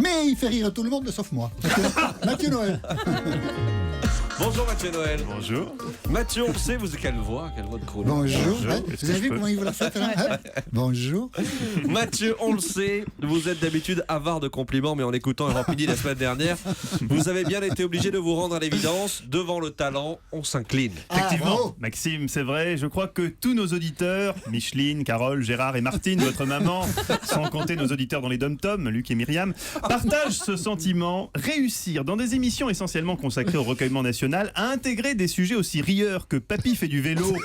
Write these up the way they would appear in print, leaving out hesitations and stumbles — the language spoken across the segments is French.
Mais il fait rire tout le monde sauf moi. Mathieu Noël. Bonjour Mathieu Noël. Bonjour. Mathieu, on le sait, vous avez quelle voix de chronique. Bonjour. Hein, Est-ce vous avez que vu je peux comment il vous l'a fait là, hein? Bonjour. Mathieu, on le sait, vous êtes d'habitude avare de compliments, mais en écoutant Europe Midi la semaine dernière, vous avez bien été obligé de vous rendre à l'évidence. Devant le talent, on s'incline. Effectivement, bravo. Maxime, c'est vrai. Je crois que tous nos auditeurs, Micheline, Carole, Gérard et Martine, votre maman, sans compter nos auditeurs dans les dom-toms, Luc et Myriam, partagent ce sentiment. Réussir dans des émissions essentiellement consacrées au recueillement national à intégrer des sujets aussi rieurs que Papy fait du vélo,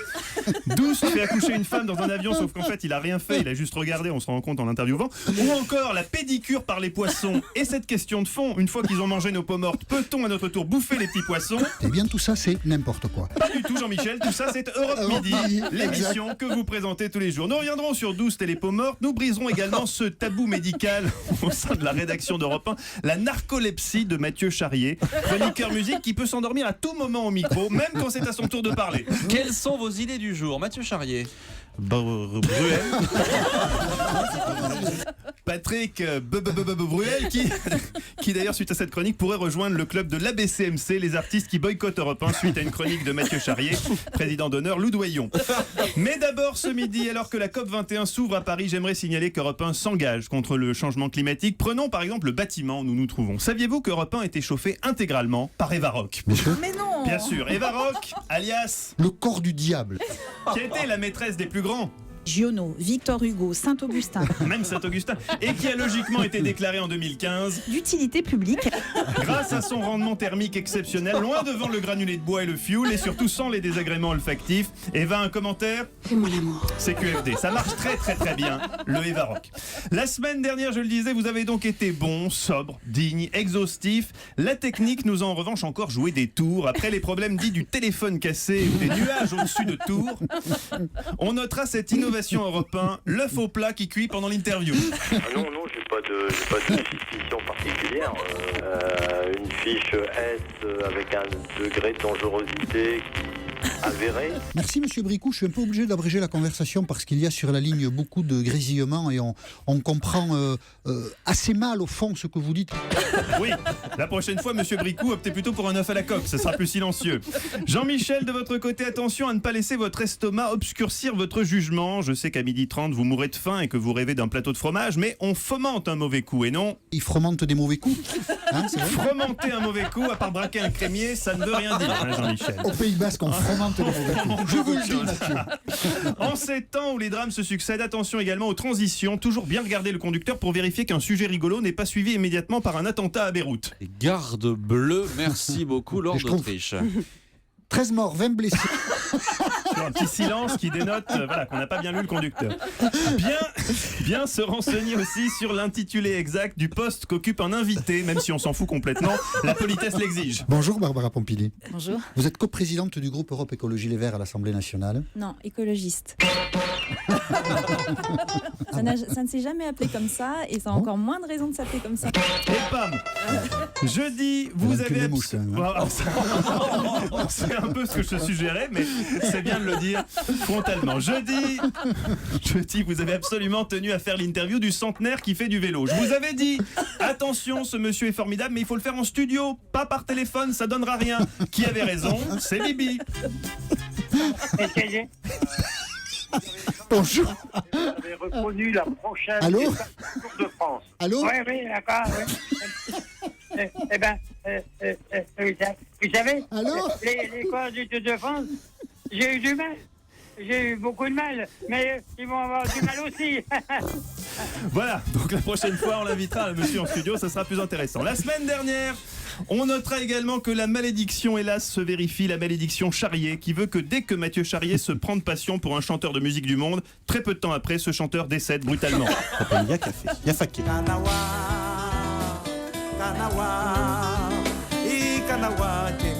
Douce fait accoucher une femme dans un avion, sauf qu'en fait il a rien fait, il a juste regardé, on se rend compte en l'interviewant, ou encore la pédicure par les poissons. Et cette question de fond, une fois qu'ils ont mangé nos peaux mortes, peut-on à notre tour bouffer les petits poissons? Eh bien, tout ça, c'est n'importe quoi. Pas du tout, Jean-Michel, tout ça c'est Europe Midi, l'émission que vous présentez tous les jours. Nous reviendrons sur Douce et les peaux mortes, nous briserons également ce tabou médical au sein de la rédaction d'Europe 1, la narcolepsie de Mathieu Charrier, chroniqueur musique qui peut s'endormir à tout moment au micro, même quand c'est à son tour de parler. Quelles sont vos idées du jour, Mathieu Charrier? Bruel. Patrick Bruel qui d'ailleurs suite à cette chronique pourrait rejoindre le club de l'ABCMC, les artistes qui boycottent Europe 1 suite à une chronique de Mathieu Charrier, président d'honneur Lou Doyon. Mais d'abord ce midi, alors que la COP21 s'ouvre à Paris, j'aimerais signaler qu'Europe 1 s'engage contre le changement climatique. Prenons par exemple le bâtiment où nous nous trouvons. Saviez-vous qu'Europe 1 était chauffé intégralement par Eva Rock? Mais non. Bien sûr, Eva Rock, alias, Le corps du diable. qui a été la maîtresse des plus grands, Giono, Victor Hugo, Saint-Augustin, même Saint-Augustin, et qui a logiquement été déclaré en 2015 d'utilité publique. grâce à son rendement thermique exceptionnel, loin devant le granulé de bois et le fioul, et surtout sans les désagréments olfactifs. Eva, un commentaire? Fais-moi l'amour. C'est QFD, ça marche très très très bien, le Eva Rock. La semaine dernière, je le disais, vous avez donc été bon, sobre, digne, exhaustif. La technique nous a en revanche encore joué des tours. Après les problèmes dits du téléphone cassé ou des nuages au-dessus de Tours, on notera cette innovation Europe 1, l'œuf au plat qui cuit pendant l'interview. Ah non, j'ai pas de suspicion particulière. Une fiche S avec un degré de dangerosité avéré. Merci Monsieur Bricou, je suis un peu obligé d'abréger la conversation parce qu'il y a sur la ligne beaucoup de grésillements et on comprend assez mal au fond ce que vous dites. Oui, la prochaine fois, Monsieur Bricou, optez plutôt pour un œuf à la coque, ce sera plus silencieux. Jean-Michel, de votre côté, attention à ne pas laisser votre estomac obscurcir votre jugement. Je sais qu'à 12h30, vous mourrez de faim et que vous rêvez d'un plateau de fromage, mais on fomente un mauvais coup, et non... Il fromente des mauvais coups. Hein, c'est vrai. Fomenter un mauvais coup, à part braquer un crémier, ça ne veut rien dire, hein, Jean-Michel. Au Pays Basque, on fromente des mauvais coups. Je vous le dis, Mathieu. En ces temps où les drames se succèdent, attention également aux transitions. Toujours bien regarder le conducteur pour vérifier qu'un sujet rigolo n'est pas suivi immédiatement par un attentat à Beyrouth. Garde bleue, merci beaucoup, Lord Et je trouve- d'Autriche. 13 morts, 20 blessés. Un petit silence qui dénote voilà, qu'on n'a pas bien lu le conducteur. Bien se renseigner aussi sur l'intitulé exact du poste qu'occupe un invité, même si on s'en fout complètement, la politesse l'exige. Bonjour Barbara Pompili. Bonjour. Vous êtes coprésidente du groupe Europe Écologie Les Verts à l'Assemblée nationale. Non, écologiste. Ça ne s'est jamais appelé comme ça et ça a Bon. encore moins de raisons de s'appeler comme ça. Et pam jeudi, vous Elle encule avez... les mouches, quand même, hein. Voilà, c'est un peu ce que je suggérais, mais c'est bien de le dire frontalement. Jeudi, vous avez absolument tenu à faire l'interview du centenaire qui fait du vélo. Je vous avais dit, attention, ce monsieur est formidable, mais il faut le faire en studio, pas par téléphone, ça donnera rien. Qui avait raison? C'est Bibi. Essayez. Bonjour. Vous avez reconnu la prochaine Allô étape du Tour de France. Allô Oui, d'accord. Oui. Eh ben, vous savez, Allô les courses du Tour de France, j'ai eu du mal. J'ai eu beaucoup de mal, mais ils vont avoir du mal aussi. Voilà, donc la prochaine fois, on l'invitera, le monsieur en studio, ça sera plus intéressant. La semaine dernière, on notera également que la malédiction, hélas, se vérifie, la malédiction Charrier, qui veut que dès que Mathieu Charrier se prend de passion pour un chanteur de musique du monde, très peu de temps après, ce chanteur décède brutalement. Il y a café, il y a faké.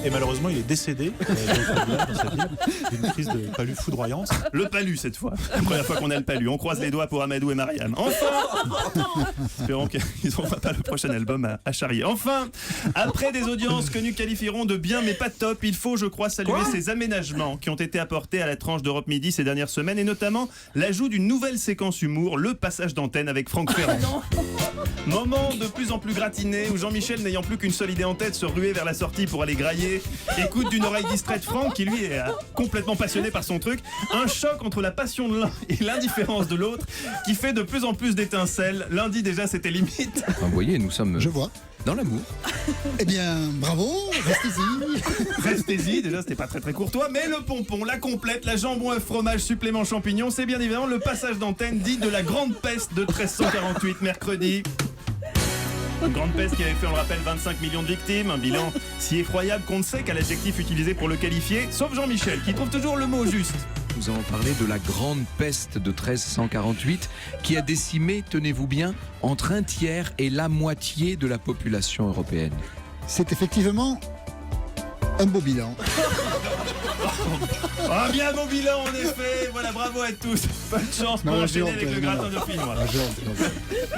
Et malheureusement, il est décédé dans sa ville d'une crise de palu foudroyante. Le palu cette fois. La première fois qu'on a le palu. On croise les doigts pour Amadou et Mariam. Enfin, espérons qu'ils n'auront pas le prochain album à charrier. Enfin, après des audiences que nous qualifierons de bien mais pas top, il faut, je crois, saluer ces aménagements qui ont été apportés à la tranche d'Europe Midi ces dernières semaines et notamment l'ajout d'une nouvelle séquence humour, le passage d'antenne avec Franck Ferrand. Moment de plus en plus gratiné où Jean-Michel, n'ayant plus qu'une seule idée en tête, se ruait vers la sortie pour aller grailler. Écoute d'une oreille distraite Franck qui lui est complètement passionné par son truc. Un choc entre la passion de l'un et l'indifférence de l'autre qui fait de plus en plus d'étincelles. Lundi déjà c'était limite. Enfin, vous voyez, nous sommes Je vois. dans l'amour. Eh bien, bravo, restez-y. Restez-y, déjà c'était pas très très courtois, mais le pompon, la complète, la jambon œuf fromage supplément champignon, c'est bien évidemment le passage d'antenne dit de la grande peste de 1348 mercredi. Une grande peste qui avait fait, on le rappelle, 25 millions de victimes, un bilan si effroyable qu'on ne sait quel adjectif utiliser pour le qualifier, sauf Jean-Michel qui trouve toujours le mot juste. Nous allons parler de la grande peste de 1348 qui a décimé, tenez-vous bien, entre un tiers et la moitié de la population européenne. C'est effectivement un beau bilan. Ah, bien beau bilan en effet, voilà, bravo à tous. Bonne chance pour enchaîner avec le gratin de Dauphinois.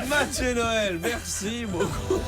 Mathieu Noël, merci beaucoup.